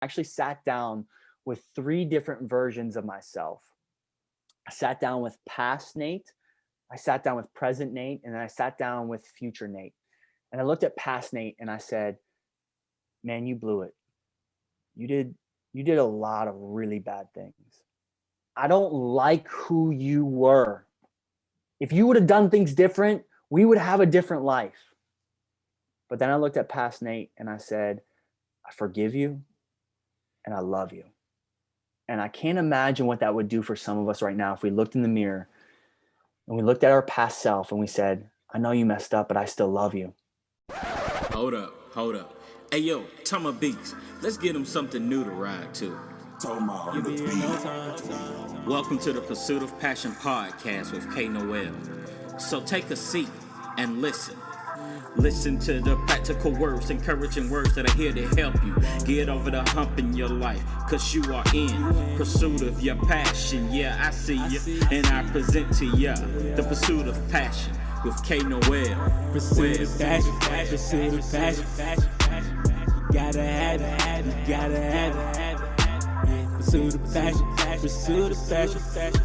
actually sat down with three different versions of myself. I sat down with past Nate, I sat down with present Nate, and then I sat down with future Nate. And I looked at past Nate and I said, man, you blew it. You did you did a lot of really bad things. I don't like who you were. If you would have done things different, we would have a different life. But then I looked at past Nate and I said, I forgive you and I love you. And I can't imagine what that would do for some of us right now if we looked in the mirror and we looked at our past self and we said, I know you messed up, but I still love you. Hold up, hold up. Hey yo, Tama Beats, let's get him something new to ride to. Welcome to the Pursuit of Passion podcast with K. Noel. So take a seat and listen. Listen to the practical words, encouraging words that are here to help you get over the hump in your life, cause you are in pursuit of your passion. Yeah, I see you, and I present to ya the Pursuit of Passion with K. Noel. Pursuit of passion, pursuit of passion. You gotta have it, you gotta have it. Pursuit of passion, pursuit of passion.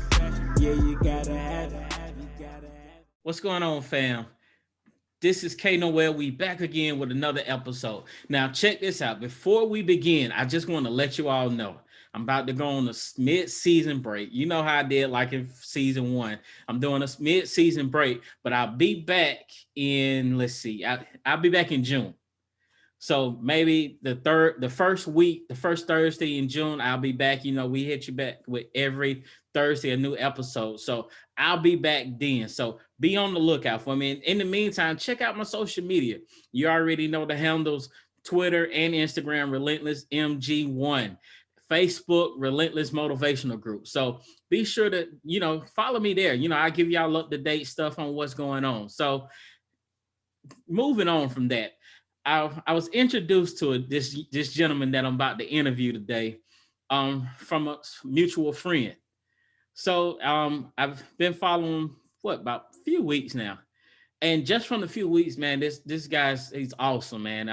Yeah, you gotta have it, you gotta have it. What's going on, fam? This is K. Noel. We back again with another episode. Now, check this out. Before we begin, I just want to let you all know I'm about to go on a mid-season break. You know how I did like in season one. I'm doing a mid-season break, but I'll be back in, I'll be back in June. So maybe the first Thursday in June, I'll be back. You know, we hit you back with every Thursday, a new episode. So I'll be back then. So be on the lookout for me. And in the meantime, check out my social media. You already know the handles, Twitter and Instagram, Relentless MG1, Facebook, Relentless Motivational Group. So be sure to, follow me there. I give y'all up-to-date stuff on what's going on. So moving on from that, I was introduced to this gentleman that I'm about to interview today from a mutual friend. So I've been following about a few weeks now. And just from the few weeks, man, this he's awesome, man.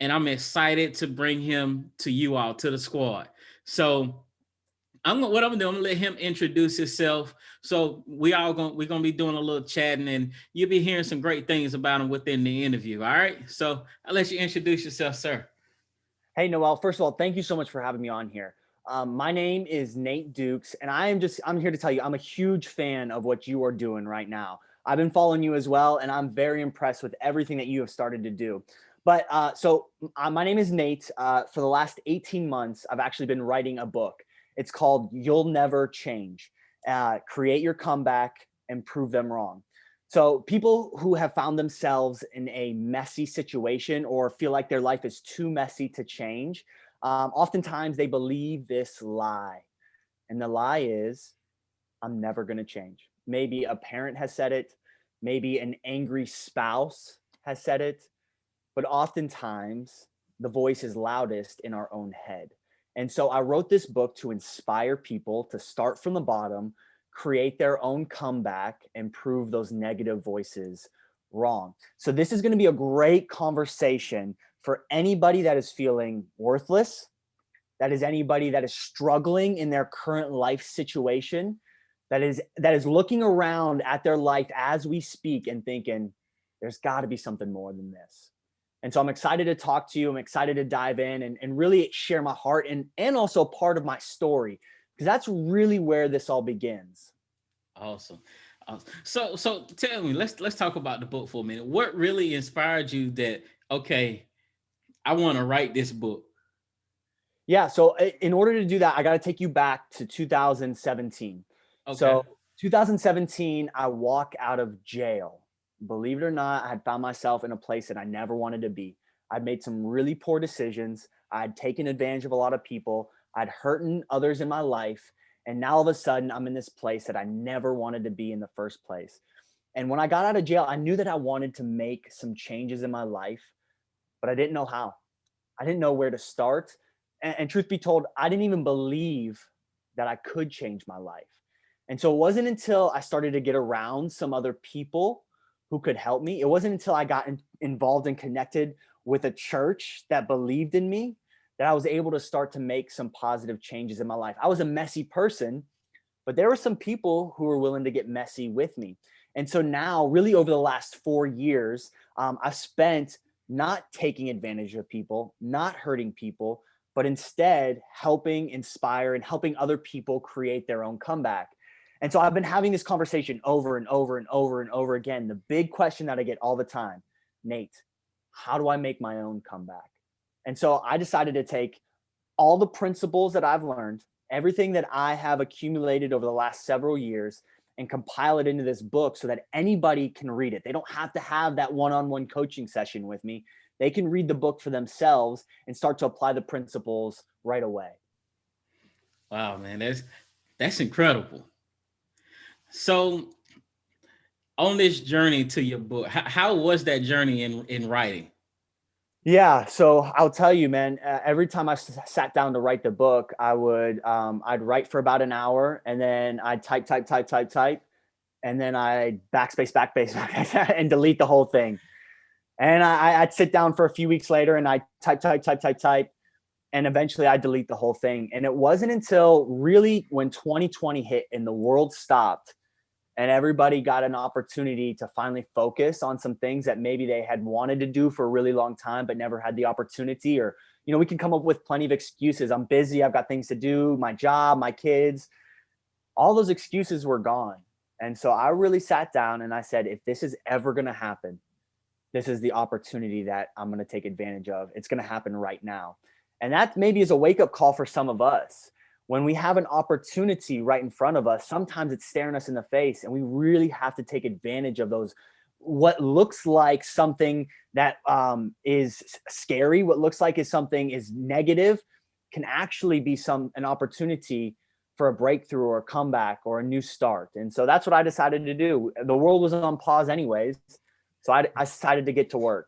I'm excited to bring him to you all, to the squad. So I'm gonna let him introduce himself. So we're gonna be doing a little chatting, and you'll be hearing some great things about him within the interview. All right. So I'll let you introduce yourself, sir. Hey, Noel, first of all, thank you so much for having me on here. My name is Nate Dukes, and I'm here to tell you I'm a huge fan of what you are doing right now. I've been following you as well, and I'm very impressed with everything that you have started to do. But my name is Nate. For the last 18 months, I've actually been writing a book. It's called You'll Never Change. Create your comeback and prove them wrong. So people who have found themselves in a messy situation or feel like their life is too messy to change, oftentimes they believe this lie. And the lie is, I'm never going to change. Maybe a parent has said it. Maybe an angry spouse has said it. But oftentimes the voice is loudest in our own head. And so I wrote this book to inspire people to start from the bottom, create their own comeback, and prove those negative voices wrong. So this is going to be a great conversation for anybody that is feeling worthless, that is anybody that is struggling in their current life situation, that is looking around at their life as we speak and thinking, there's got to be something more than this. And so I'm excited to talk to you. I'm excited to dive in and really share my heart and also part of my story, because that's really where this all begins. Awesome. So tell me, let's talk about the book for a minute. What really inspired you that, okay, I want to write this book? Yeah. So in order to do that, I got to take you back to 2017. Okay. So 2017, I walk out of jail. Believe it or not, I had found myself in a place that I never wanted to be. I'd made some really poor decisions. I'd taken advantage of a lot of people. I'd hurt others in my life. And now all of a sudden, I'm in this place that I never wanted to be in the first place. And when I got out of jail, I knew that I wanted to make some changes in my life, but I didn't know how. I didn't know where to start. And truth be told, I didn't even believe that I could change my life. And so it wasn't until I started to get around some other people who could help me. It wasn't until I got involved and connected with a church that believed in me that I was able to start to make some positive changes in my life. I was a messy person, but there were some people who were willing to get messy with me. And so now, really over the last 4 years, I've spent not taking advantage of people, not hurting people, but instead helping inspire and helping other people create their own comeback. And so I've been having this conversation over and over and over and over again. The big question that I get all the time, Nate, how do I make my own comeback? And so I decided to take all the principles that I've learned, everything that I have accumulated over the last several years, and compile it into this book so that anybody can read it. They don't have to have that one-on-one coaching session with me. They can read the book for themselves and start to apply the principles right away. Wow, man, that's incredible. So on this journey to your book, how was that journey in writing? Yeah, so I'll tell you, man. Every time I sat down to write the book, I'd write for about an hour, and then I'd type, and then I'd backspace, and delete the whole thing. And I'd sit down for a few weeks later, and I type, and eventually I'd delete the whole thing. And it wasn't until really when 2020 hit and the world stopped, and everybody got an opportunity to finally focus on some things that maybe they had wanted to do for a really long time, but never had the opportunity. Or, we can come up with plenty of excuses. I'm busy. I've got things to do, my job, my kids, all those excuses were gone. And so I really sat down and I said, if this is ever going to happen, this is the opportunity that I'm going to take advantage of. It's going to happen right now. And that maybe is a wake-up call for some of us. When we have an opportunity right in front of us, sometimes it's staring us in the face, and we really have to take advantage of those. What looks like something that is scary, what looks like something is negative, can actually be an opportunity for a breakthrough or a comeback or a new start. And so that's what I decided to do. The world was on pause anyways, so I decided to get to work.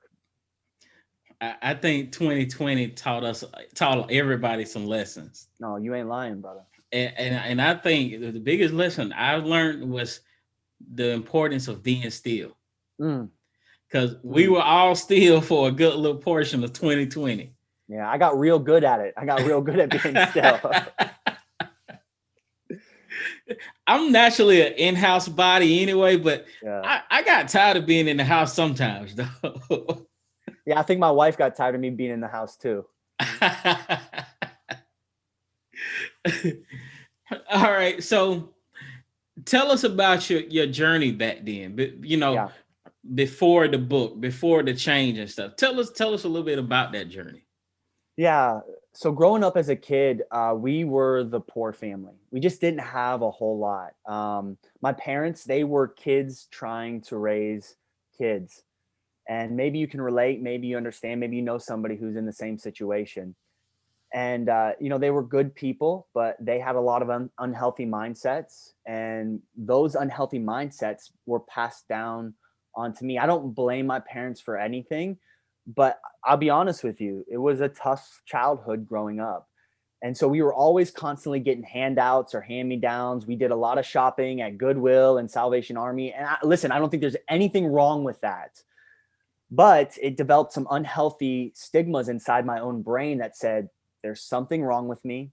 I think 2020 taught everybody some lessons. No, you ain't lying, brother. And I think the biggest lesson I learned was the importance of being still. Because we were all still for a good little portion of 2020. Yeah, I got real good at it. I got real good at being still. I'm naturally an in-house body anyway, but yeah. I got tired of being in the house sometimes, though. Yeah, I think my wife got tired of me being in the house too. All right. So tell us about your journey back then, before the book, before the change and stuff. Tell us a little bit about that journey. Yeah. So growing up as a kid, we were the poor family. We just didn't have a whole lot. My parents, they were kids trying to raise kids. And maybe you can relate, maybe you understand, maybe you know somebody who's in the same situation. And, they were good people, but they had a lot of unhealthy mindsets. And those unhealthy mindsets were passed down onto me. I don't blame my parents for anything, but I'll be honest with you, it was a tough childhood growing up. And so we were always constantly getting handouts or hand-me-downs. We did a lot of shopping at Goodwill and Salvation Army. And listen, I don't think there's anything wrong with that. But it developed some unhealthy stigmas inside my own brain that said, there's something wrong with me,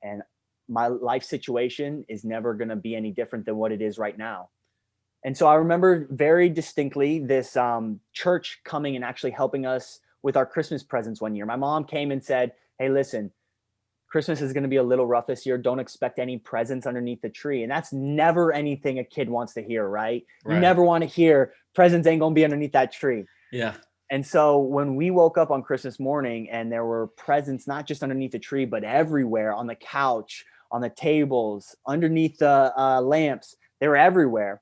and my life situation is never going to be any different than what it is right now. And so I remember very distinctly this church coming and actually helping us with our Christmas presents one year. My mom came and said, hey, listen, Christmas is going to be a little rough this year. Don't expect any presents underneath the tree. And that's never anything a kid wants to hear, right? You never want to hear presents ain't going to be underneath that tree. Yeah. And so when we woke up on Christmas morning and there were presents, not just underneath the tree, but everywhere, on the couch, on the tables, underneath the lamps, they were everywhere.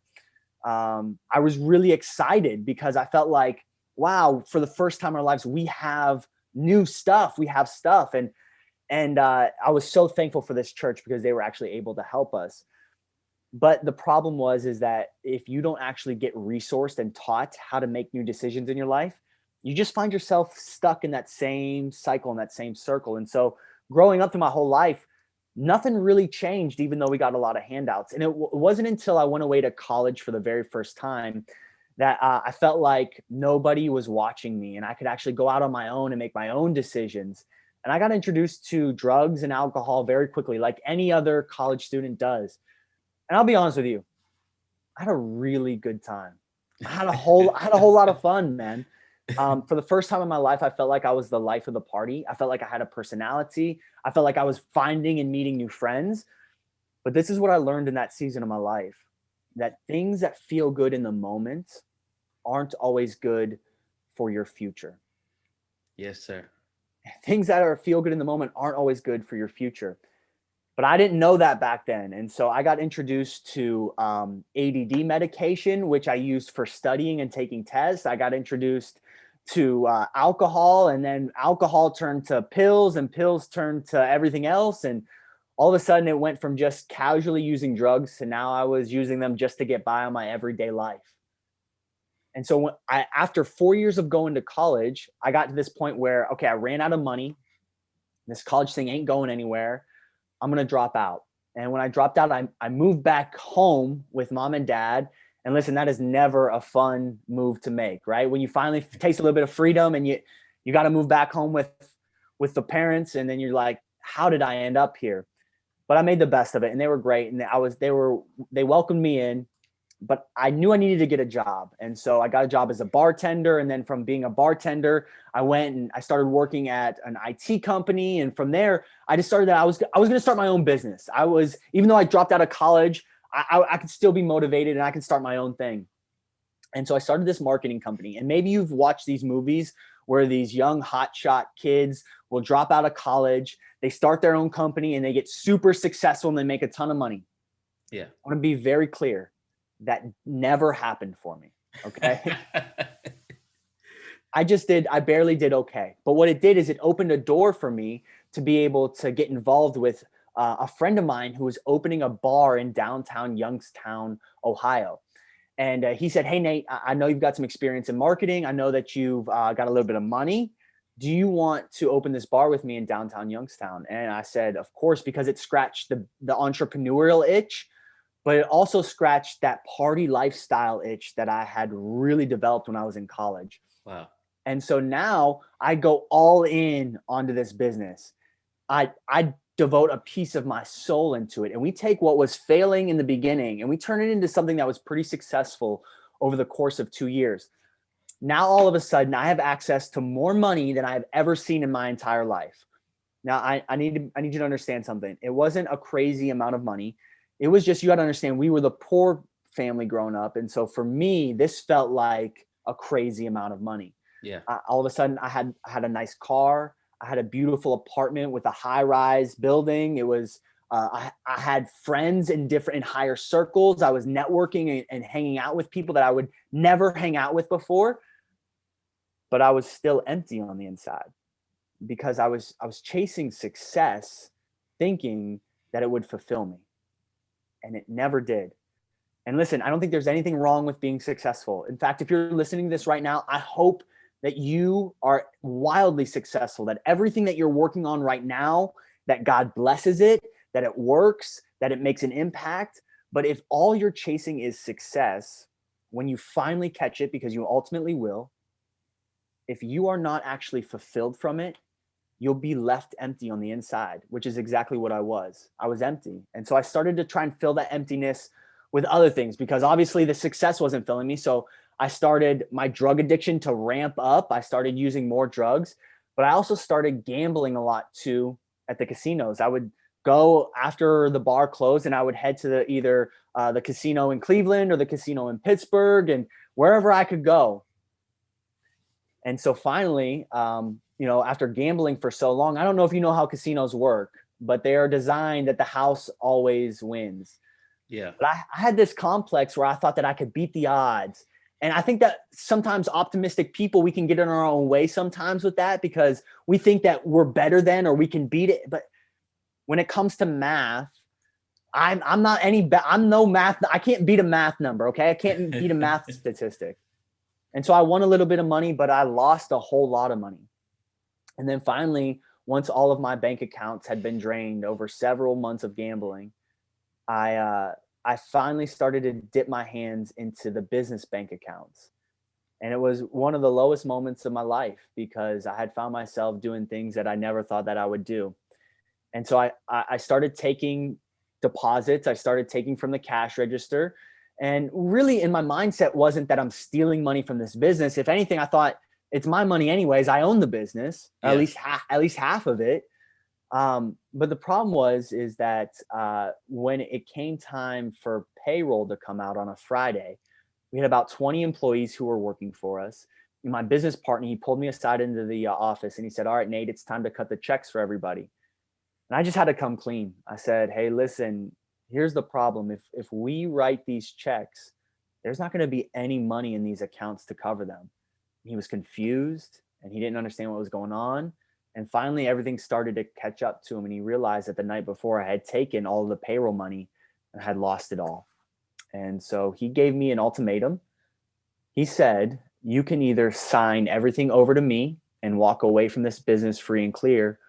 I was really excited because I felt like, wow, for the first time in our lives, we have new stuff. We have stuff. And I was so thankful for this church because they were actually able to help us. But the problem is that if you don't actually get resourced and taught how to make new decisions in your life, you just find yourself stuck in that same cycle, in that same circle. And so growing up through my whole life, nothing really changed, even though we got a lot of handouts. And it wasn't until I went away to college for the very first time that I felt like nobody was watching me and I could actually go out on my own and make my own decisions. And I got introduced to drugs and alcohol very quickly, like any other college student does. And I'll be honest with you, I had a really good time. I had a whole lot of fun, man. For the first time in my life, I felt like I was the life of the party. I felt like I had a personality. I felt like I was finding and meeting new friends. But this is what I learned in that season of my life, that things that feel good in the moment aren't always good for your future. Yes, sir. Things that feel good in the moment aren't always good for your future. But I didn't know that back then. And so I got introduced to ADD medication, which I used for studying and taking tests. I got introduced to alcohol, and then alcohol turned to pills, and pills turned to everything else. And all of a sudden it went from just casually using drugs to now I was using them just to get by on my everyday life. And so after 4 years of going to college, I got to this point where, okay, I ran out of money. This college thing ain't going anywhere. I'm going to drop out. And when I dropped out, I moved back home with mom and dad. And listen, that is never a fun move to make, right? When you finally taste a little bit of freedom and you got to move back home with the parents. And then you're like, how did I end up here? But I made the best of it, and they were great. And they welcomed me in, but I knew I needed to get a job. And so I got a job as a bartender. And then from being a bartender, I went and I started working at an IT company. And from there, I just started that I was going to start my own business. Even though I dropped out of college, I could still be motivated and I could start my own thing. And so I started this marketing company. And maybe you've watched these movies where these young hotshot kids will drop out of college, they start their own company, and they get super successful and they make a ton of money. Yeah. I want to be very clear. That never happened for me. Okay. I barely did okay. But what it did is it opened a door for me to be able to get involved with a friend of mine who was opening a bar in downtown Youngstown, Ohio. And he said, hey, Nate, I know you've got some experience in marketing. I know that you've got a little bit of money. Do you want to open this bar with me in downtown Youngstown? And I said, of course, because it scratched the entrepreneurial itch, but it also scratched that party lifestyle itch that I had really developed when I was in college. Wow. And so now I go all in onto this business. I devote a piece of my soul into it. And we take what was failing in the beginning and we turn it into something that was pretty successful over the course of 2 years. Now, all of a sudden, I have access to more money than I've ever seen in my entire life. Now, I need you to understand something. It wasn't a crazy amount of money. It was just, you got to understand, we were the poor family growing up. And so for me, this felt like a crazy amount of money. Yeah. All of a sudden I had a nice car. I had a beautiful apartment with a high rise building. It was, I had friends in higher circles. I was networking and hanging out with people that I would never hang out with before, but I was still empty on the inside because I was chasing success thinking that it would fulfill me. And it never did. And listen, I don't think there's anything wrong with being successful. In fact, if you're listening to this right now, I hope that you are wildly successful, that everything that you're working on right now, that God blesses it, that it works, that it makes an impact. But if all you're chasing is success, when you finally catch it, because you ultimately will, if you are not actually fulfilled from it, you'll be left empty on the inside, which is exactly what I was. I was empty. And so I started to try and fill that emptiness with other things because obviously the success wasn't filling me. So I started my drug addiction to ramp up. I started using more drugs, but I also started gambling a lot too at the casinos. I would go after the bar closed and I would head to either the casino in Cleveland or the casino in Pittsburgh and wherever I could go. And so finally, after gambling for so long, I don't know if you know how casinos work, but they are designed that the house always wins. Yeah. But I had this complex where I thought that I could beat the odds. And I think that sometimes optimistic people, we can get in our own way sometimes with that because we think that we're better than or we can beat it. But when it comes to math, I'm no math. I can't beat a math number. Okay. I can't beat a math statistic. And so I won a little bit of money, but I lost a whole lot of money. And then finally, once all of my bank accounts had been drained over several months of gambling, I finally started to dip my hands into the business bank accounts. And it was one of the lowest moments of my life because I had found myself doing things that I never thought that I would do. And so I started taking deposits. I started taking from the cash register. And really in my mindset wasn't that I'm stealing money from this business. If anything, I thought it's my money anyways. I own the business, or Yeah. at least half of it. But the problem is that when it came time for payroll to come out on a Friday, we had about 20 employees who were working for us. And my business partner, he pulled me aside into the office and he said, "All right, Nate, it's time to cut the checks for everybody." And I just had to come clean. I said, "Hey, listen, here's the problem. If we write these checks, there's not going to be any money in these accounts to cover them." He was confused and he didn't understand what was going on. And finally, everything started to catch up to him. And he realized that the night before I had taken all the payroll money and had lost it all. And so he gave me an ultimatum. He said, "You can either sign everything over to me and walk away from this business free and clear,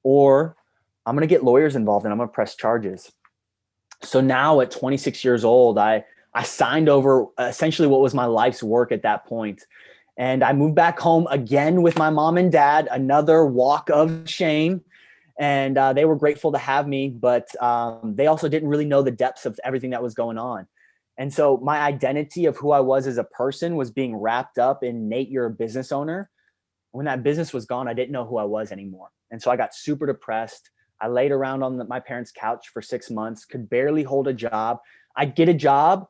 or I'm going to get lawyers involved and I'm going to press charges." So now at 26 years old, I signed over essentially what was my life's work at that point. And I moved back home again with my mom and dad, another walk of shame. And they were grateful to have me, but they also didn't really know the depths of everything that was going on. And so my identity of who I was as a person was being wrapped up in, "Nate, you're a business owner." When that business was gone, I didn't know who I was anymore. And so I got super depressed. I laid around on my parents' couch for 6 months, could barely hold a job. I'd get a job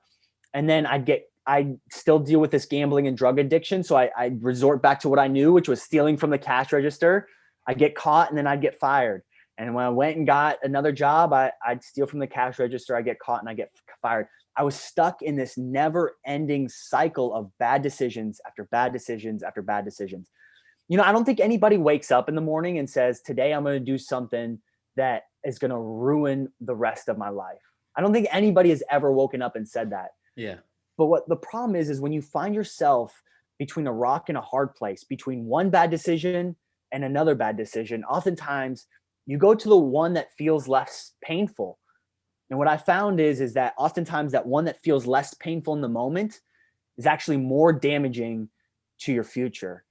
and then I'd still deal with this gambling and drug addiction. So I'd resort back to what I knew, which was stealing from the cash register. I'd get caught and then I'd get fired. And when I went and got another job, I'd steal from the cash register. I get caught and I get fired. I was stuck in this never ending cycle of bad decisions after bad decisions after bad decisions. I don't think anybody wakes up in the morning and says, "Today I'm going to do something that is going to ruin the rest of my life." I don't think anybody has ever woken up and said that. Yeah. But what the problem is when you find yourself between a rock and a hard place, between one bad decision and another bad decision, oftentimes you go to the one that feels less painful. And what I found is that oftentimes that one that feels less painful in the moment is actually more damaging to your future.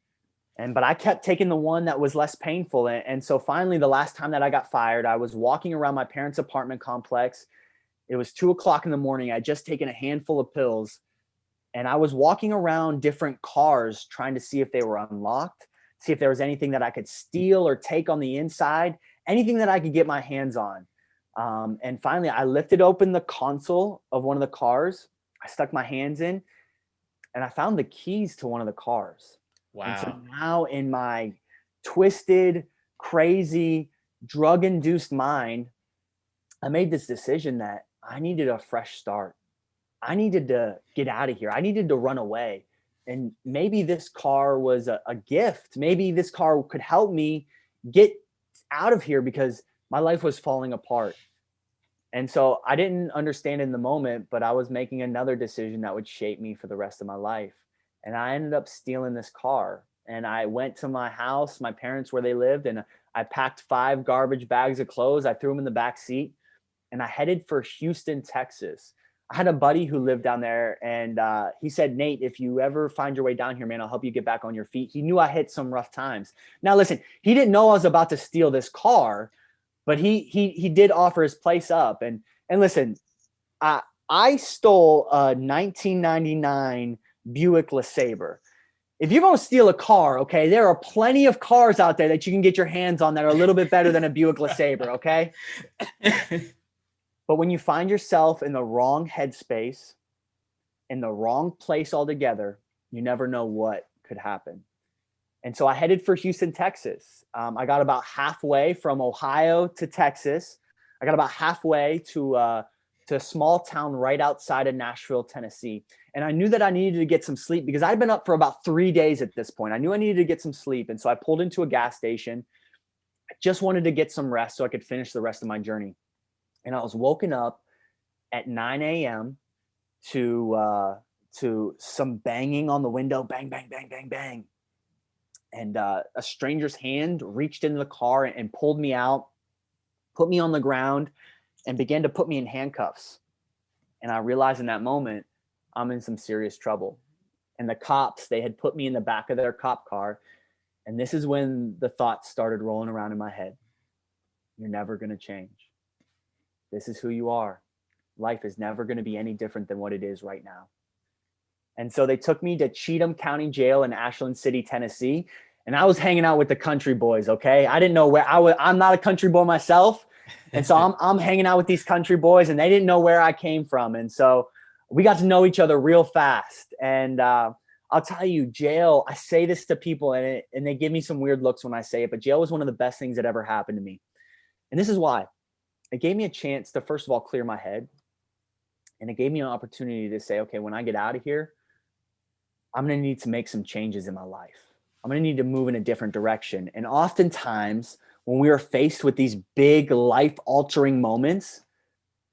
But I kept taking the one that was less painful. And so finally, the last time that I got fired, I was walking around my parents' apartment complex. It was 2 o'clock in the morning. I had just taken a handful of pills and I was walking around different cars trying to see if they were unlocked, see if there was anything that I could steal or take on the inside, anything that I could get my hands on. And finally, I lifted open the console of one of the cars. I stuck my hands in and I found the keys to one of the cars. Wow. And so now in my twisted, crazy, drug-induced mind, I made this decision that I needed a fresh start. I needed to get out of here. I needed to run away. And maybe this car was a gift. Maybe this car could help me get out of here because my life was falling apart. And so I didn't understand in the moment, but I was making another decision that would shape me for the rest of my life. And I ended up stealing this car. And I went to my house, my parents where they lived, and I packed 5 garbage bags of clothes. I threw them in the back seat and I headed for Houston, Texas. I had a buddy who lived down there and he said, "Nate, if you ever find your way down here, man, I'll help you get back on your feet." He knew I hit some rough times. Now, listen, he didn't know I was about to steal this car, but he did offer his place up. And listen, I stole a 1999 Buick LeSabre. If you're going to steal a car, okay, there are plenty of cars out there that you can get your hands on that are a little bit better than a Buick LeSabre, okay? But when you find yourself in the wrong headspace, in the wrong place altogether, you never know what could happen. And so I headed for Houston, Texas. I got about halfway from Ohio to Texas. I got about halfway to a small town right outside of Nashville, Tennessee. And I knew that I needed to get some sleep because I'd been up for about 3 days at this point. I knew I needed to get some sleep. And so I pulled into a gas station. I just wanted to get some rest so I could finish the rest of my journey. And I was woken up at 9 a.m. to some banging on the window, bang, bang, bang, bang, bang. And a stranger's hand reached into the car and pulled me out, put me on the ground, and began to put me in handcuffs. And I realized in that moment, I'm in some serious trouble. And the cops, they had put me in the back of their cop car. And this is when the thoughts started rolling around in my head. You're never going to change. This is who you are. Life is never going to be any different than what it is right now. And so they took me to Cheatham County Jail in Ashland City, Tennessee. And I was hanging out with the country boys, okay? I didn't know where I'm not a country boy myself. And so I'm hanging out with these country boys, and they didn't know where I came from. And so we got to know each other real fast. And I'll tell you, jail, I say this to people, and they give me some weird looks when I say it, but jail was one of the best things that ever happened to me. And this is why. It gave me a chance to, first of all, clear my head. And it gave me an opportunity to say, okay, when I get out of here, I'm going to need to make some changes in my life. I'm going to need to move in a different direction. And oftentimes, when we are faced with these big life-altering moments,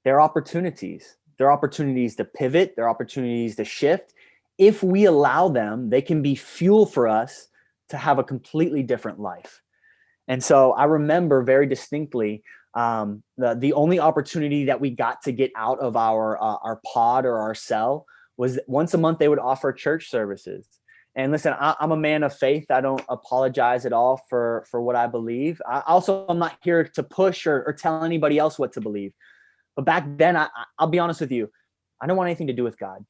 there are opportunities. There are opportunities to pivot. There are opportunities to shift. If we allow them, they can be fuel for us to have a completely different life. And so I remember very distinctly the only opportunity that we got to get out of our pod or our cell was once a month they would offer church services. And listen, I'm a man of faith. I don't apologize at all for what I believe. I'm not here to push or tell anybody else what to believe. But back then, I'll be honest with you, I didn't want anything to do with God.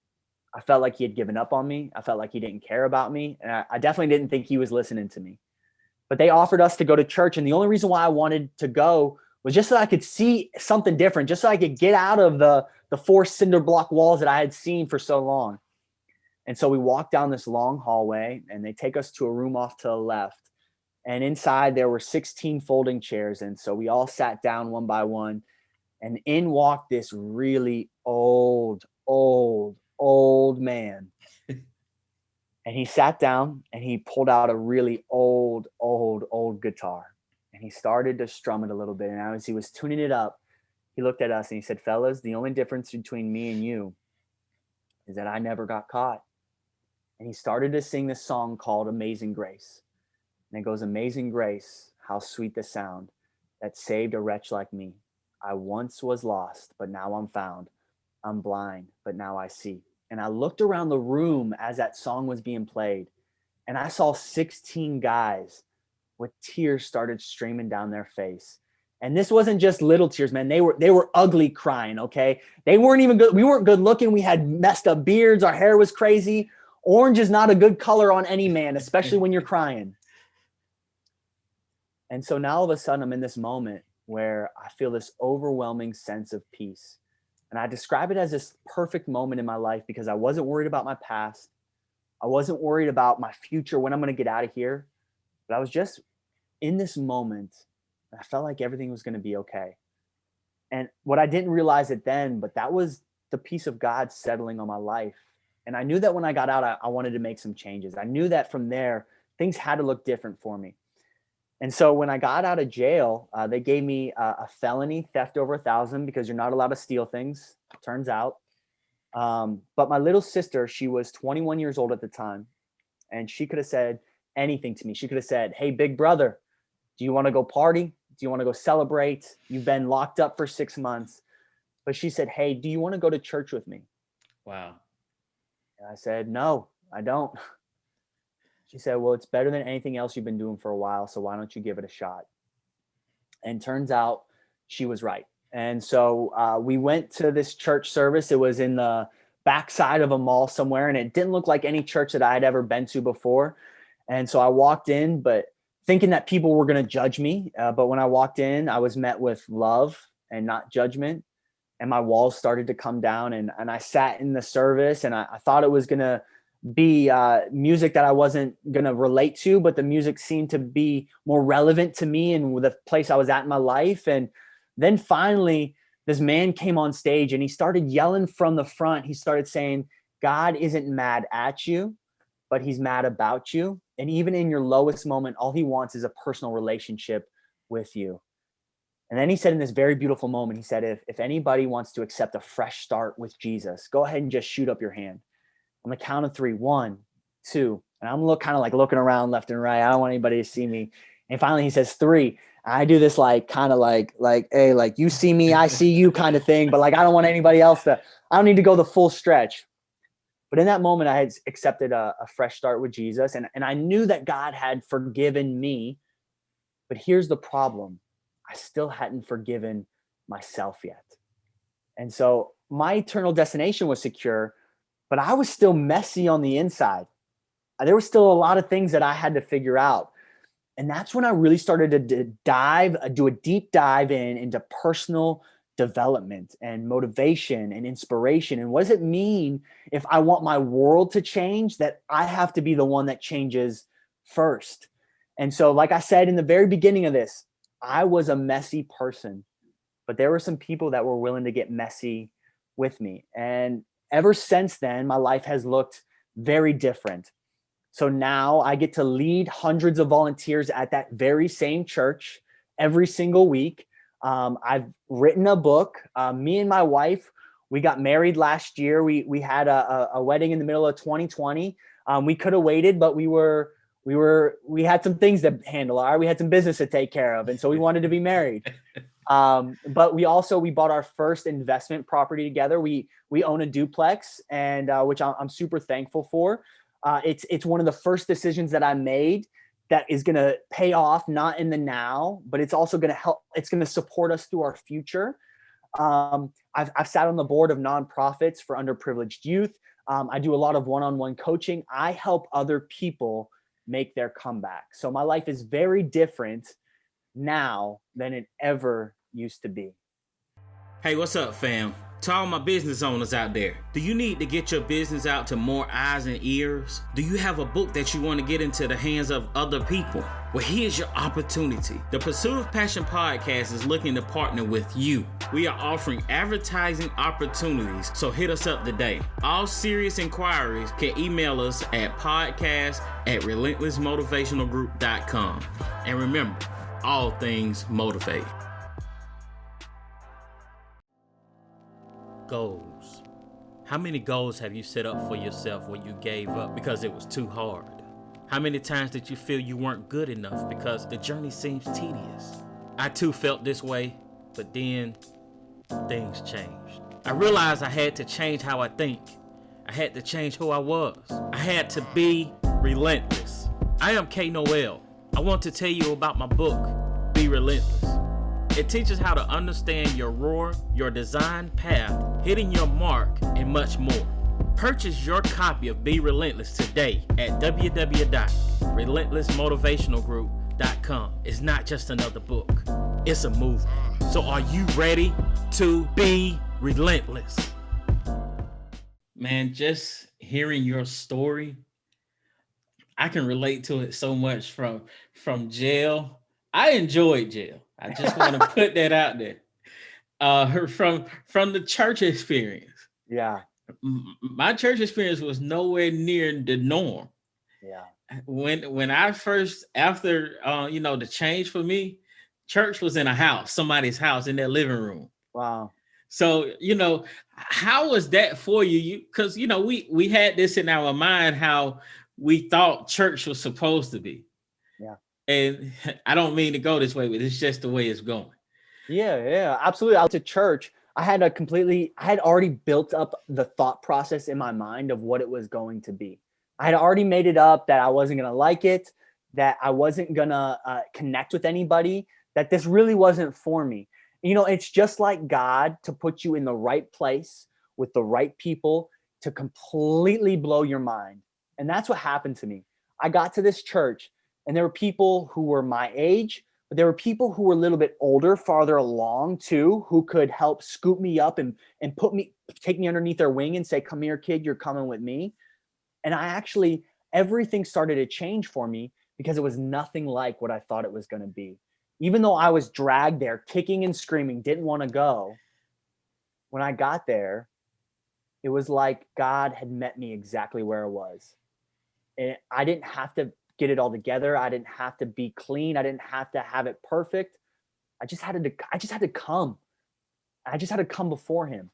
I felt like he had given up on me. I felt like he didn't care about me. And I definitely didn't think he was listening to me. But they offered us to go to church. And the only reason why I wanted to go was just so I could see something different, just so I could get out of the four cinder block walls that I had seen for so long. And so we walked down this long hallway, and they take us to a room off to the left. And inside there were 16 folding chairs. And so we all sat down one by one, and in walked this really old man. And he sat down and he pulled out a really old guitar, and he started to strum it a little bit. And as he was tuning it up, he looked at us and he said, "Fellas, the only difference between me and you is that I never got caught." And he started to sing this song called Amazing Grace. And it goes, "Amazing grace, how sweet the sound that saved a wretch like me. I once was lost, but now I'm found. I'm blind, but now I see." And I looked around the room as that song was being played, and I saw 16 guys with tears started streaming down their face. And this wasn't just little tears, man. They were ugly crying, okay? They weren't even good. We weren't good looking. We had messed up beards. Our hair was crazy. Orange is not a good color on any man, especially when you're crying. And so now all of a sudden I'm in this moment where I feel this overwhelming sense of peace. And I describe it as this perfect moment in my life because I wasn't worried about my past. I wasn't worried about my future, when I'm going to get out of here. But I was just in this moment. I felt like everything was going to be okay. And what I didn't realize it then, but that was the peace of God settling on my life. And I knew that when I got out, I wanted to make some changes. I knew that from there, things had to look different for me. And so when I got out of jail, they gave me a felony, theft over $1,000, because you're not allowed to steal things, turns out. But my little sister, she was 21 years old at the time, and she could have said anything to me. She could have said, "Hey, big brother, do you want to go party? Do you want to go celebrate? You've been locked up for 6 months." But she said, "Hey, do you want to go to church with me?" Wow. And I said, "No, I don't." She said, "Well, it's better than anything else you've been doing for a while, so why don't you give it a shot?" And turns out she was right. And so we went to this church service. It was in the backside of a mall somewhere, and it didn't look like any church that I had ever been to before. And so I walked in, but thinking that people were going to judge me. But when I walked in, I was met with love and not judgment. And my walls started to come down, and I sat in the service, and I thought it was going to be music that I wasn't going to relate to, but the music seemed to be more relevant to me and the place I was at in my life. And then finally, this man came on stage, and he started yelling from the front. He started saying, "God isn't mad at you, but he's mad about you. And even in your lowest moment, all he wants is a personal relationship with you." And then he said in this very beautiful moment, he said, if anybody wants to accept a fresh start with Jesus, go ahead and just shoot up your hand. On the count of 3, 1, 2. And I'm kind of like looking around left and right. I don't want anybody to see me. And finally he says 3. And I do this kind of like, hey, like you see me, I see you kind of thing. But like, I don't want anybody else I don't need to go the full stretch. But in that moment, I had accepted a fresh start with Jesus, and I knew that God had forgiven me. But here's the problem: I still hadn't forgiven myself yet. And so my eternal destination was secure, but I was still messy on the inside. There was still a lot of things that I had to figure out. And that's when I really started to do a deep dive into personal development and motivation and inspiration. And what does it mean if I want my world to change, that I have to be the one that changes first? And so, like I said in the very beginning of this, I was a messy person, but there were some people that were willing to get messy with me. And ever since then, my life has looked very different. So now I get to lead hundreds of volunteers at that very same church every single week. I've written a book. Me and my wife, we got married last year. We had a wedding in the middle of 2020. We could have waited, but we had some things to handle. We had some business to take care of, and so we wanted to be married. But we bought our first investment property together. We own a duplex, and which I'm super thankful for. It's one of the first decisions that I made that is going to pay off, not in the now, but it's also going to help. It's going to support us through our future. I've sat on the board of nonprofits for underprivileged youth. I do a lot of one-on-one coaching. I help other people make their comeback. So my life is very different now than it ever used to be. Hey, what's up, fam? To all my business owners out there, do you need to get your business out to more eyes and ears? Do you have a book that you want to get into the hands of other people? Well, here's your opportunity. The Pursuit of Passion podcast is looking to partner with you. We are offering advertising opportunities, so hit us up today. All serious inquiries can email us at podcast@relentlessmotivationalgroup.com. And remember, all things motivate. Goals. How many goals have you set up for yourself where you gave up because it was too hard? How many times did you feel you weren't good enough because the journey seems tedious? I too felt this way, but then things changed. I realized I had to change how I think. I had to change who I was. I had to be relentless. I am Noel. I want to tell you about my book, Be Relentless. It teaches how to understand your roar, your design path, hitting your mark, and much more. Purchase your copy of Be Relentless today at www.relentlessmotivationalgroup.com. It's not just another book, it's a movement. So are you ready to be relentless? Man, just hearing your story, I can relate to it so much from jail. I enjoyed jail. I just want to put that out there. From the church experience. Yeah. My church experience was nowhere near the norm. Yeah. When I first, after the change for me, church was in a house, somebody's house, in their living room. Wow. So, how was that for you? Because, we had this in our mind, how we thought church was supposed to be. Yeah. And I don't mean to go this way, but it's just the way it's going. Yeah, absolutely. I went to church. I had already built up the thought process in my mind of what it was going to be. I had already made it up that I wasn't going to like it, that I wasn't going to connect with anybody, that this really wasn't for me. It's just like God to put you in the right place with the right people to completely blow your mind. And that's what happened to me. I got to this church and there were people who were my age, but there were people who were a little bit older, farther along too, who could help scoop me up and take me underneath their wing and say, "Come here, kid, you're coming with me." And everything started to change for me because it was nothing like what I thought it was going to be. Even though I was dragged there, kicking and screaming, didn't want to go. When I got there, it was like God had met me exactly where I was. And I didn't have to get it all together. I didn't have to be clean. I didn't have to have it perfect. I just had to come. I just had to come before him.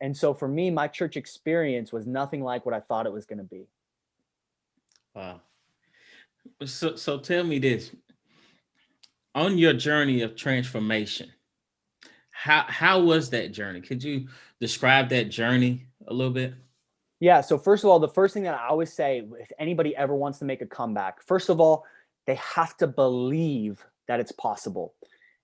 And so for me, my church experience was nothing like what I thought it was going to be. Wow. So tell me this. On your journey of transformation, how was that journey? Could you describe that journey a little bit? Yeah. So first of all, the first thing that I always say, if anybody ever wants to make a comeback, first of all, they have to believe that it's possible.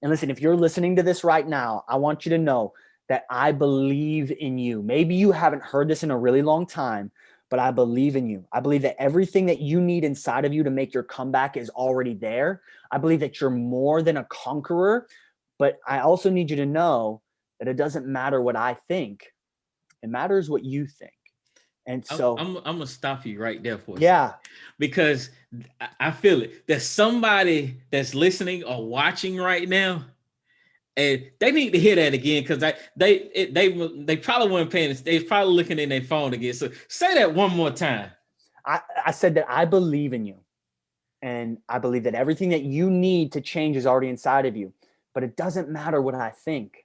And listen, if you're listening to this right now, I want you to know that I believe in you. Maybe you haven't heard this in a really long time, but I believe in you. I believe that everything that you need inside of you to make your comeback is already there. I believe that you're more than a conqueror, but I also need you to know that it doesn't matter what I think. It matters what you think. And so, I'm gonna stop you right there for a second, yeah, because I feel it. There's somebody that's listening or watching right now, and they need to hear that again, because they probably weren't paying. They probably looking in their phone again. So say that one more time. I said that I believe in you. And I believe that everything that you need to change is already inside of you. But it doesn't matter what I think.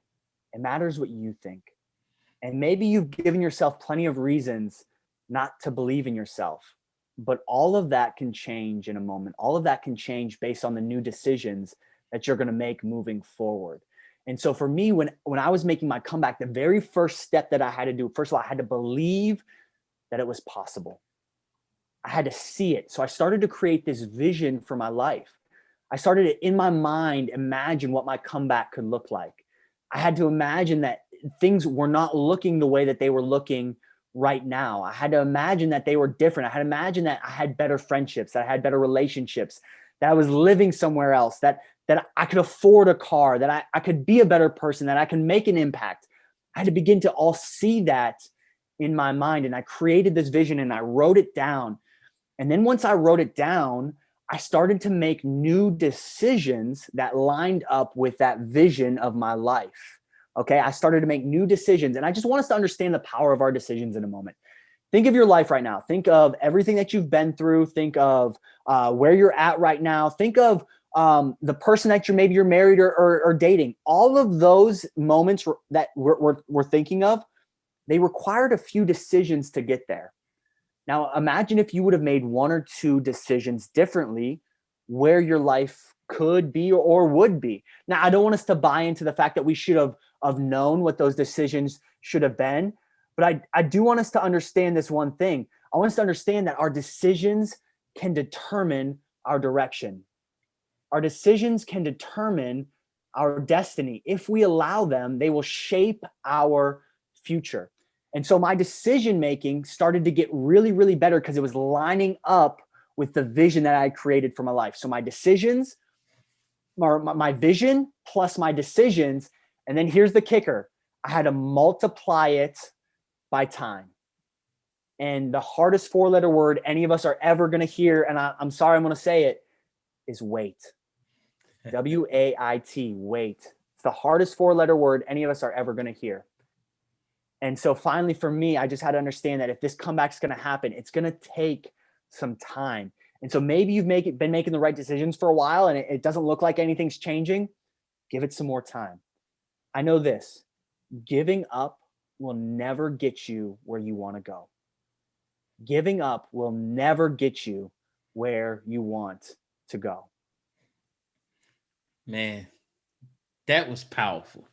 It matters what you think. And maybe you've given yourself plenty of reasons not to believe in yourself. But all of that can change in a moment. All of that can change based on the new decisions that you're going to make moving forward. And so for me, when I was making my comeback, the very first step that I had to do, first of all, I had to believe that it was possible. I had to see it. So I started to create this vision for my life. I started to, in my mind, imagine what my comeback could look like. I had to imagine that things were not looking the way that they were looking right now. I had to imagine that they were different. I had to imagine that I had better friendships, that I had better relationships, that I was living somewhere else, that I could afford a car, that I could be a better person, that I can make an impact. I had to begin to all see that in my mind. And I created this vision and I wrote it down. And then once I wrote it down, I started to make new decisions that lined up with that vision of my life. Okay. I started to make new decisions. And I just want us to understand the power of our decisions in a moment. Think of your life right now. Think of everything that you've been through. Think of where you're at right now. Think of the person that you're married or dating. All of those moments that we're thinking of, they required a few decisions to get there. Now, imagine if you would have made one or two decisions differently, where your life could be or would be. Now, I don't want us to buy into the fact that we should have known what those decisions should have been, but I do want us to understand this one thing. I want us to understand that our decisions can determine our direction. Our decisions can determine our destiny. If we allow them, they will shape our future. And so my decision making started to get really, really better because it was lining up with the vision that I created for my life. So my decisions, my vision plus my decisions. And then here's the kicker. I had to multiply it by time. And the hardest 4-letter word any of us are ever going to hear, and I'm sorry I'm going to say it, is wait. W-A-I-T, wait. It's the hardest 4-letter word any of us are ever going to hear. And so finally for me, I just had to understand that if this comeback's going to happen, it's going to take some time. And so maybe you've been making the right decisions for a while and it doesn't look like anything's changing. Give it some more time. I know this, giving up will never get you where you want to go. Giving up will never get you where you want to go. Man, that was powerful.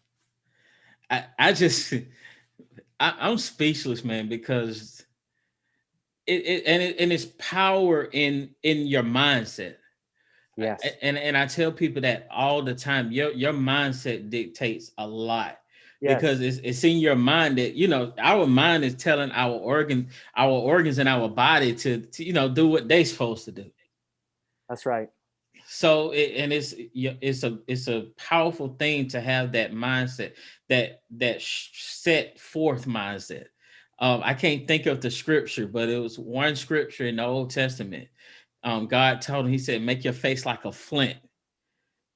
I'm speechless, man, because it's power in your mindset. Yes. And I tell people that all the time. Your mindset dictates a lot. Yes. Because it's in your mind that, our mind is telling our organs and our body to do what they're supposed to do. That's right. So it's a powerful thing to have that mindset, that set forth mindset. I can't think of the scripture, but it was one scripture in the Old Testament. God told him, he said, make your face like a flint.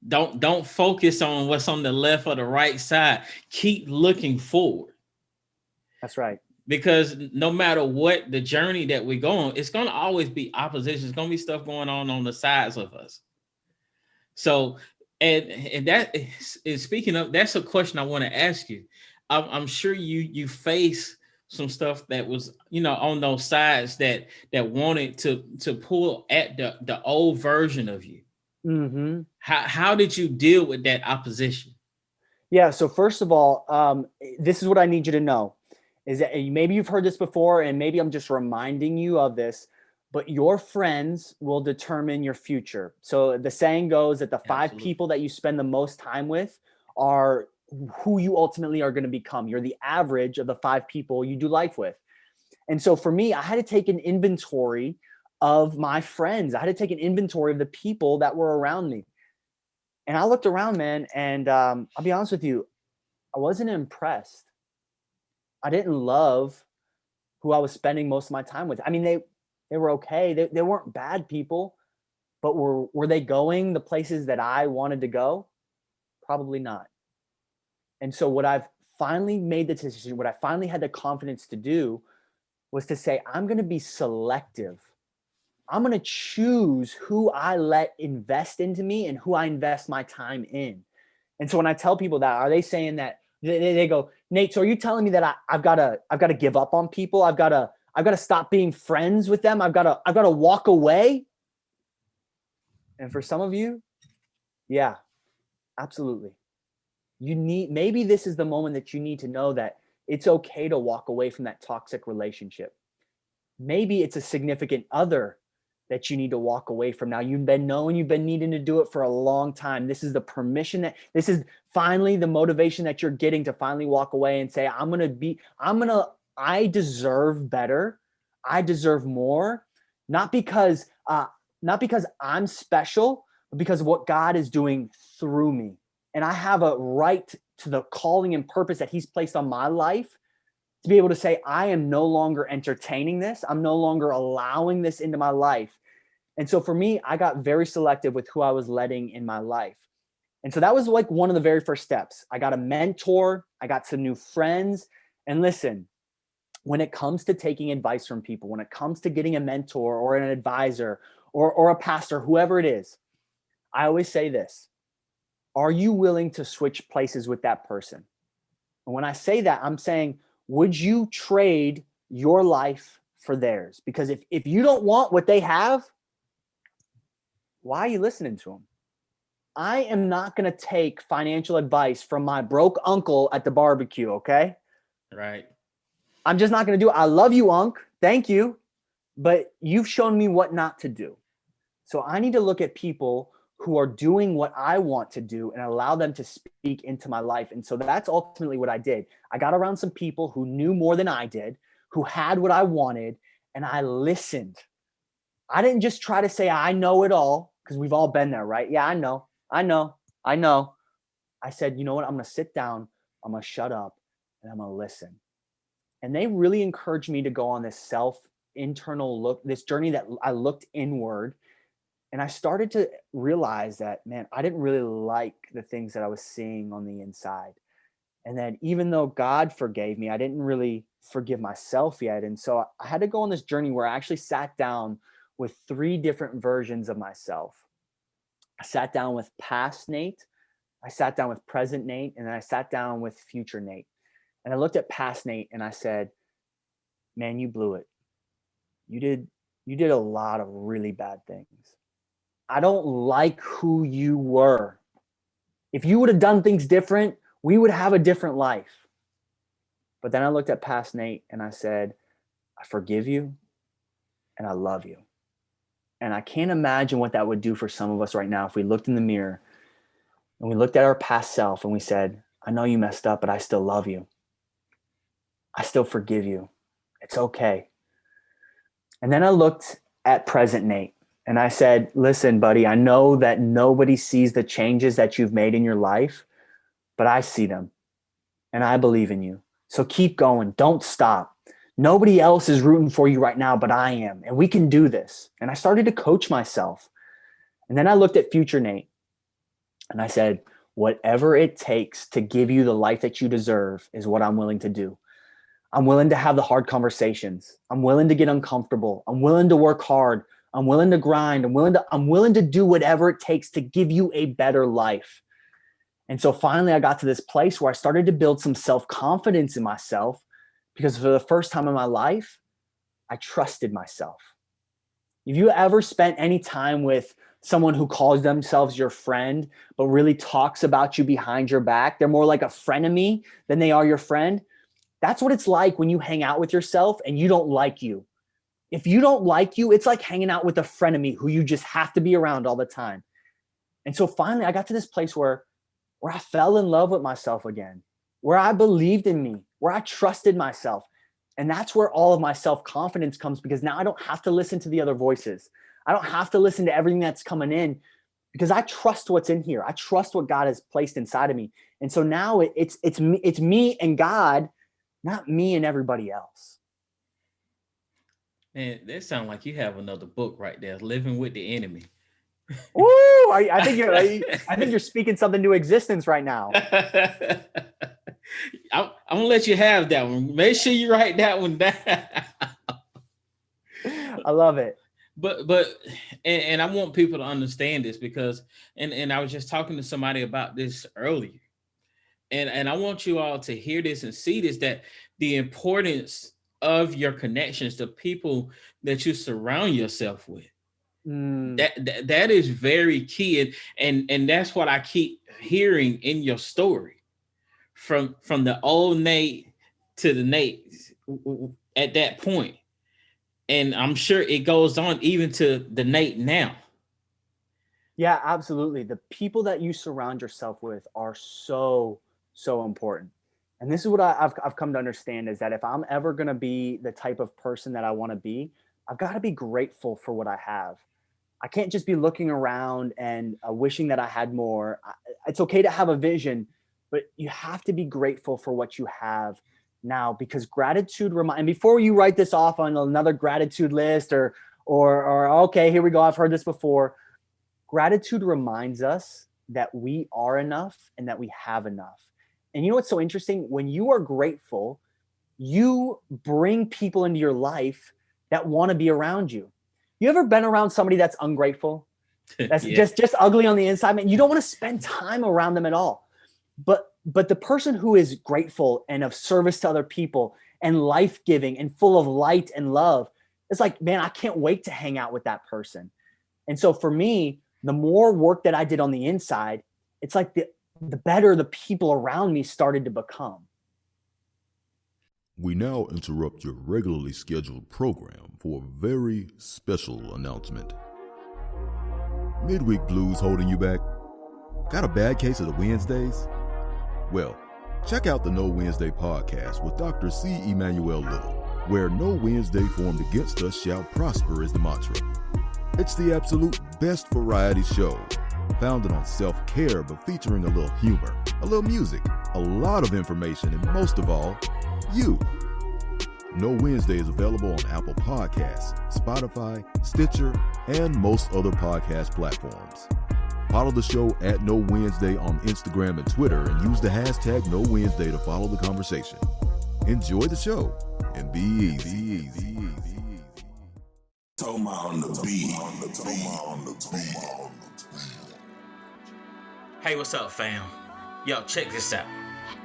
Don't focus on what's on the left or the right side. Keep looking forward. That's right. Because no matter what the journey that we go on, it's going to always be opposition. It's going to be stuff going on the sides of us. So, and that is speaking of, that's a question I want to ask you. I'm sure you face some stuff that was, on those sides that wanted to pull at the old version of you. Mm-hmm. How did you deal with that opposition? Yeah. So first of all, this is what I need you to know. is that maybe you've heard this before, and maybe I'm just reminding you of this, but your friends will determine your future. So the saying goes that the five Absolutely. people that you spend the most time with are who you ultimately are going to become. You're the average of the five people you do life with. And so for me, I had to take an inventory of my friends. I had to take an inventory of the people that were around me. And I looked around, man, and I'll be honest with you, I wasn't impressed. I didn't love who I was spending most of my time with. I mean, they were okay. They weren't bad people, but were they going the places that I wanted to go? Probably not. And so what I've finally made the decision, what I finally had the confidence to do was to say, I'm going to be selective. I'm going to choose who I let invest into me and who I invest my time in. And so when I tell people that, are they saying that they go, Nate, so are you telling me that I've got to give up on people? I've got to stop being friends with them. I've got to walk away. And for some of you, yeah, absolutely. Maybe this is the moment that you need to know that it's okay to walk away from that toxic relationship. Maybe it's a significant other that you need to walk away from. Now, you've been needing to do it for a long time. This is the permission this is finally the motivation that you're getting to finally walk away and say, I deserve better. I deserve more. Not because I'm special, but because of what God is doing through me. And I have a right to the calling and purpose that he's placed on my life to be able to say, I am no longer entertaining this. I'm no longer allowing this into my life. And so for me, I got very selective with who I was letting in my life. And so that was like one of the very first steps. I got a mentor. I got some new friends. And listen, when it comes to taking advice from people, when it comes to getting a mentor or an advisor or a pastor, whoever it is, I always say this: are you willing to switch places with that person? And when I say that, I'm saying, would you trade your life for theirs? Because if you don't want what they have, why are you listening to them? I am not going to take financial advice from my broke uncle at the barbecue, okay? Right. I'm just not going to do it. I love you, Unc. Thank you. But you've shown me what not to do. So I need to look at people who are doing what I want to do and allow them to speak into my life. And so that's ultimately what I did. I got around some people who knew more than I did, who had what I wanted, and I listened. I didn't just try to say I know it all, because we've all been there, right? Yeah, I know. I said, you know what? I'm going to sit down, I'm going to shut up, and I'm going to listen. And they really encouraged me to go on this internal look, this journey that I looked inward. And I started to realize that, man, I didn't really like the things that I was seeing on the inside. And that even though God forgave me, I didn't really forgive myself yet. And so I had to go on this journey where I actually sat down with 3 different versions of myself. I sat down with past Nate, I sat down with present Nate, and then I sat down with future Nate. And I looked at past Nate and I said, man, you blew it. You did a lot of really bad things. I don't like who you were. If you would have done things different, we would have a different life. But then I looked at past Nate and I said, I forgive you and I love you. And I can't imagine what that would do for some of us right now if we looked in the mirror and we looked at our past self and we said, I know you messed up, but I still love you. I still forgive you. It's okay. And then I looked at present Nate and I said, listen, buddy, I know that nobody sees the changes that you've made in your life, but I see them and I believe in you. So keep going. Don't stop. Nobody else is rooting for you right now, but I am, and we can do this. And I started to coach myself. And then I looked at future Nate and I said, whatever it takes to give you the life that you deserve is what I'm willing to do. I'm willing to have the hard conversations. I'm willing to get uncomfortable. I'm willing to work hard. I'm willing to grind. I'm willing to do whatever it takes to give you a better life. And so finally I got to this place where I started to build some self-confidence in myself, because for the first time in my life, I trusted myself. Have you ever spent any time with someone who calls themselves your friend, but really talks about you behind your back? They're more like a frenemy than they are your friend. That's what it's like when you hang out with yourself and you don't like you. If you don't like you, it's like hanging out with a frenemy who you just have to be around all the time. And so finally I got to this place where I fell in love with myself again, where I believed in me, where I trusted myself. And that's where all of my self-confidence comes, because now I don't have to listen to the other voices. I don't have to listen to everything that's coming in, because I trust what's in here. I trust what God has placed inside of me. And so now it's me and God, not me and everybody else. Man, that sounds like you have another book right there, Living with the Enemy. Ooh, I think you're speaking something to existence right now. I'm gonna let you have that one. Make sure you write that one down. I love it. But I want people to understand this, because and I was just talking to somebody about this earlier. And I want you all to hear this and see this, that the importance of your connections, the people that you surround yourself with. That is very key. And that's what I keep hearing in your story. From the old Nate to the Nate at that point. And I'm sure it goes on even to the Nate now. Yeah, absolutely. The people that you surround yourself with are so important. And this is what I've come to understand, is that if I'm ever going to be the type of person that I want to be, I've got to be grateful for what I have. I can't just be looking around and wishing that I had more. It's okay to have a vision, but you have to be grateful for what you have now, because gratitude and before you write this off on another gratitude list or okay, here we go, I've heard this before. Gratitude reminds us that we are enough and that we have enough. And you know what's so interesting? When you are grateful, you bring people into your life that want to be around you. You ever been around somebody that's ungrateful? That's just ugly on the inside, man. You don't want to spend time around them at all. But the person who is grateful and of service to other people and life-giving and full of light and love, it's like, man, I can't wait to hang out with that person. And so for me, the more work that I did on the inside, it's like the better the people around me started to become. We now interrupt your regularly scheduled program for a very special announcement. Midweek blues holding you back? Got a bad case of the Wednesdays? Well, check out the No Wednesday podcast with Dr. C. Emmanuel Little, where no Wednesday formed against us shall prosper is the mantra. It's the absolute best variety show, founded on self-care but featuring a little humor, a little music, a lot of information, and most of all, you. No Wednesday is available on Apple Podcasts, Spotify, Stitcher, and most other podcast platforms. Follow the show at No Wednesday on Instagram and Twitter, and use the hashtag No Wednesday to follow the conversation. Enjoy the show and be easy. Toma on the beat. Hey, what's up, fam? Yo, check this out.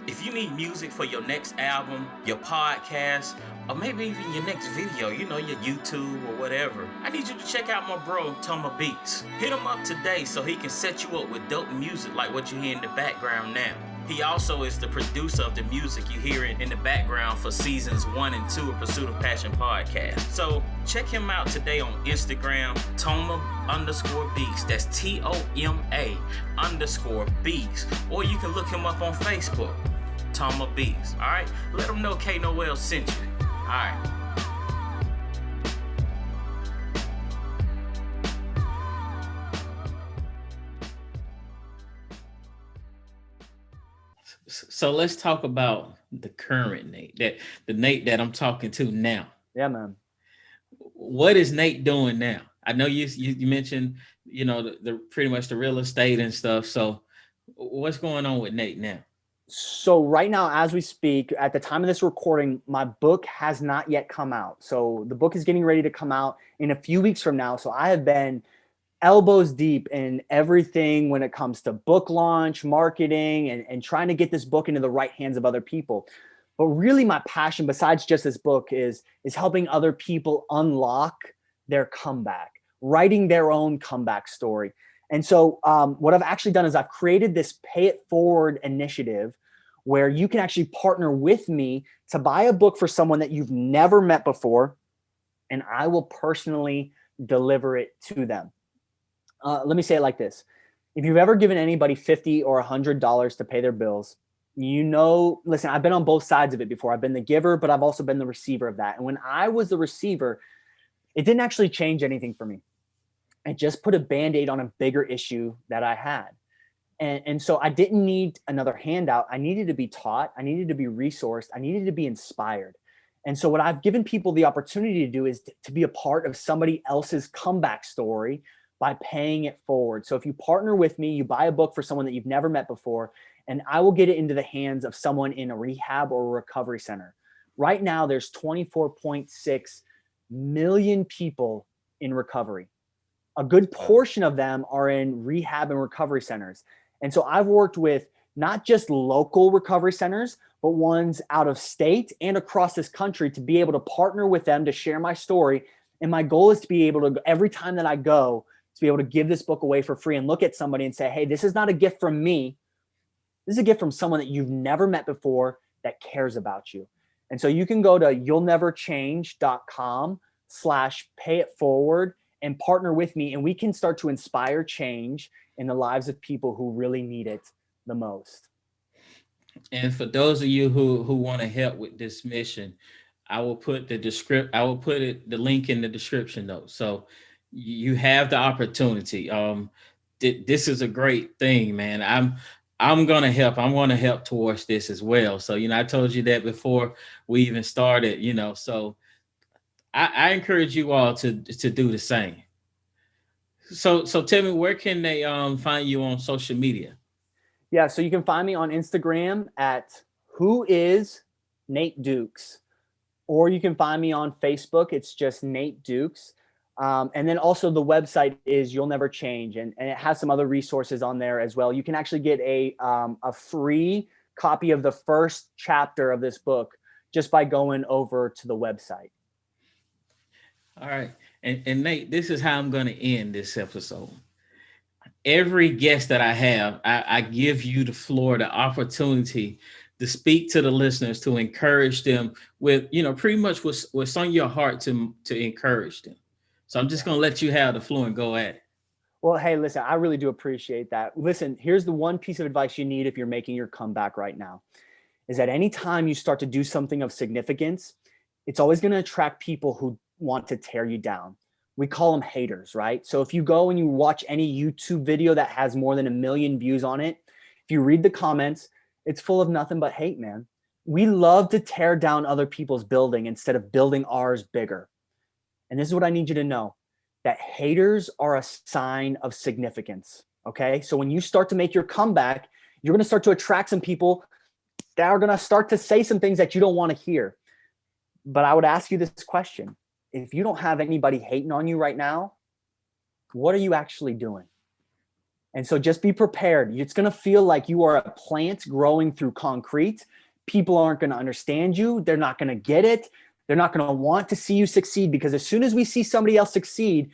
If you need music for your next album, your podcast, or maybe even your next video, you know, your YouTube or whatever, I need you to check out my bro, Toma Beats. Hit him up today so he can set you up with dope music like what you hear in the background now. He also is the producer of the music you hear in the background for seasons 1 and 2 of Pursuit of Passion podcast. So check him out today on Instagram, Toma_Beats. That's TOMA_Beats. Or you can look him up on Facebook, Toma Beats. All right, let him know K Noel sent you. All right. So let's talk about the current Nate, the Nate that I'm talking to now. Yeah, man. What is Nate doing now? I know you mentioned, you know, the pretty much the real estate and stuff. So what's going on with Nate now? So right now, as we speak, at the time of this recording, my book has not yet come out. So the book is getting ready to come out in a few weeks from now. So I have been elbows deep in everything when it comes to book launch, marketing, and trying to get this book into the right hands of other people. But really my passion, besides just this book, is helping other people unlock their comeback, writing their own comeback story. And so what I've actually done is I've created this Pay It Forward initiative where you can actually partner with me to buy a book for someone that you've never met before, and I will personally deliver it to them. Let me say it like this. If you've ever given anybody $50 or $100 to pay their bills, listen, I've been on both sides of it before. I've been the giver, but I've also been the receiver of that. And when I was the receiver, it didn't actually change anything for me. It just put a Band-Aid on a bigger issue that I had. And so I didn't need another handout. I needed to be taught. I needed to be resourced. I needed to be inspired. And so what I've given people the opportunity to do is to be a part of somebody else's comeback story by paying it forward. So if you partner with me, you buy a book for someone that you've never met before, and I will get it into the hands of someone in a rehab or a recovery center. Right now, there's 24.6 million people in recovery. A good portion of them are in rehab and recovery centers. And so I've worked with not just local recovery centers, but ones out of state and across this country to be able to partner with them to share my story. And my goal is to be able to, every time that I go, to be able to give this book away for free and look at somebody and say, hey, this is not a gift from me. This is a gift from someone that you've never met before that cares about you. And so you can go to you'llneverchange.com/payitforward and partner with me, and we can start to inspire change in the lives of people who really need it the most. And for those of you who want to help with this mission, I will put the link in the description notes. So you have the opportunity. This is a great thing, man. I'm gonna help. I'm gonna help towards this as well. So I told you that before we even started. So I encourage you all to do the same. So tell me, where can they find you on social media? Yeah, so you can find me on Instagram at Who Is Nate Dukes, or you can find me on Facebook. It's just Nate Dukes. And then also the website is You'll Never Change, and it has some other resources on there as well. You can actually get a free copy of the first chapter of this book just by going over to the website. All right. And Nate, this is how I'm going to end this episode. Every guest that I have, I give you the floor, the opportunity to speak to the listeners, to encourage them with, pretty much what's on your heart to encourage them. So I'm just going to let you have the floor and go at it. Well, hey, listen, I really do appreciate that. Listen, here's the one piece of advice you need if you're making your comeback right now, is that anytime you start to do something of significance, it's always going to attract people who want to tear you down. We call them haters, right? So if you go and you watch any YouTube video that has more than 1 million views on it, if you read the comments, it's full of nothing but hate, man. We love to tear down other people's building instead of building ours bigger. And this is what I need you to know, that haters are a sign of significance, okay? So when you start to make your comeback, you're going to start to attract some people that are going to start to say some things that you don't want to hear. But I would ask you this question. If you don't have anybody hating on you right now, what are you actually doing? And so just be prepared. It's going to feel like you are a plant growing through concrete. People aren't going to understand you. They're not going to get it. They're not going to want to see you succeed, because as soon as we see somebody else succeed,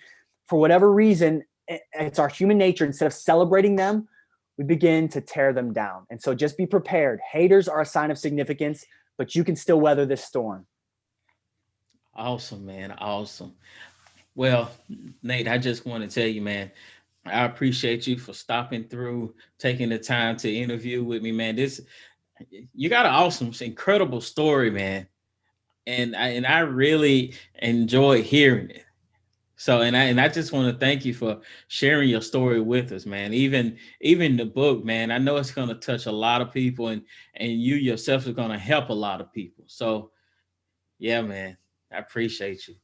for whatever reason, it's our human nature. Instead of celebrating them, we begin to tear them down. And so just be prepared. Haters are a sign of significance, but you can still weather this storm. Awesome, man. Awesome. Well, Nate, I just want to tell you, man, I appreciate you for stopping through, taking the time to interview with me, man. You got an awesome, incredible story, man. And I really enjoy hearing it. So, and I just want to thank you for sharing your story with us, man. Even the book, man, I know it's going to touch a lot of people, and you yourself are going to help a lot of people. So, yeah, man. I appreciate you.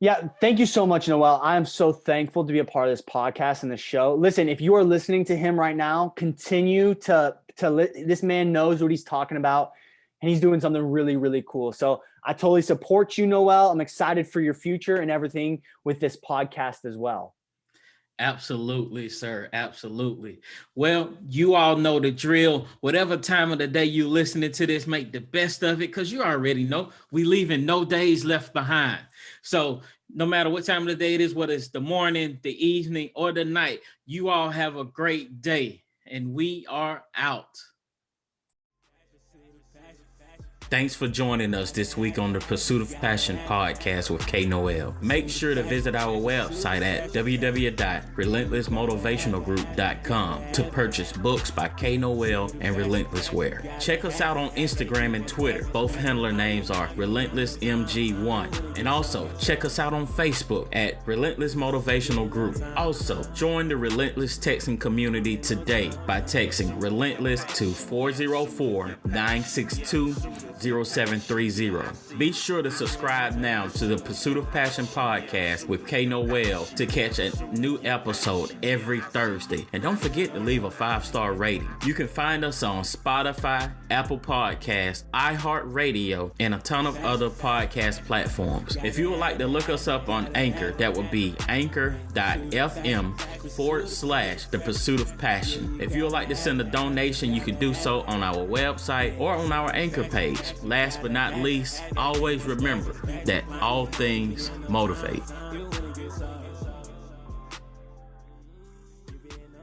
Yeah, thank you so much, Noel. I am so thankful to be a part of this podcast and the show. Listen, if you are listening to him right now, continue to this man knows what he's talking about, and he's doing something really, really cool. So I totally support you, Noel. I'm excited for your future and everything with this podcast as well. Absolutely, sir. Absolutely. Well, you all know the drill. Whatever time of the day you listening to this, make the best of it, because you already know we leaving no days left behind. So no matter what time of the day it is, whether it's the morning, the evening, or the night, you all have a great day, and we are out. Thanks for joining us this week on the Pursuit of Passion podcast with K Noel. Make sure to visit our website at www.relentlessmotivationalgroup.com to purchase books by K Noel and Relentless Wear. Check us out on Instagram and Twitter. Both handler names are RelentlessMG1. And also check us out on Facebook at Relentless Motivational Group. Also, join the Relentless texting community today by texting Relentless to 404-962-0730. Be sure to subscribe now to the Pursuit of Passion podcast with K Noel to catch a new episode every Thursday. And don't forget to leave a 5-star rating. You can find us on Spotify, Apple Podcasts, iHeartRadio, and a ton of other podcast platforms. If you would like to look us up on Anchor, that would be anchor.fm/The Pursuit of Passion. If you would like to send a donation, you can do so on our website or on our Anchor page. Last but not least, always remember that all things motivate.